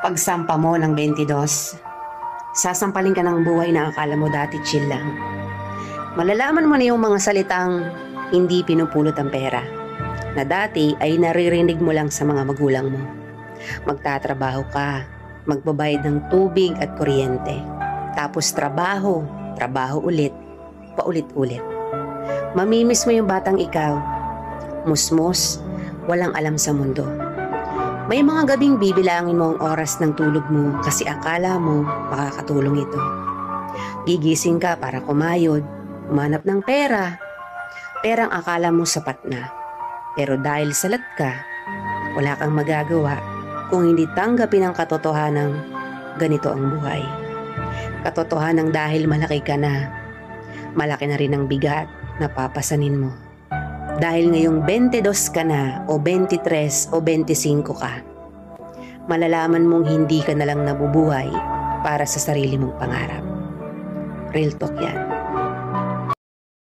Pagsampa mo ng 22, sasampalin ka ng buhay na akala mo dati chill lang. Malalaman mo na yung mga salitang hindi pinupulot ang pera, na dati ay naririnig mo lang sa mga magulang mo. Magtatrabaho ka, magbabayad ng tubig at kuryente. Tapos trabaho, trabaho ulit, paulit-ulit. Mamimiss mo yung batang ikaw, musmos, walang alam sa mundo. May mga gabing bibilangin mo ang oras ng tulog mo kasi akala mo makakatulong ito. Gigising ka para kumayod, umanap ng pera. Perang akala mo sapat na. Pero dahil salat ka, wala kang magagawa kung hindi tanggapin ang katotohanang ganito ang buhay. Katotohanang dahil malaki ka na, malaki na rin ang bigat na papasanin mo. Dahil ngayong 22 ka na o 23 o 25 ka, malalaman mong hindi ka na lang nabubuhay para sa sarili mong pangarap. Real talk yan.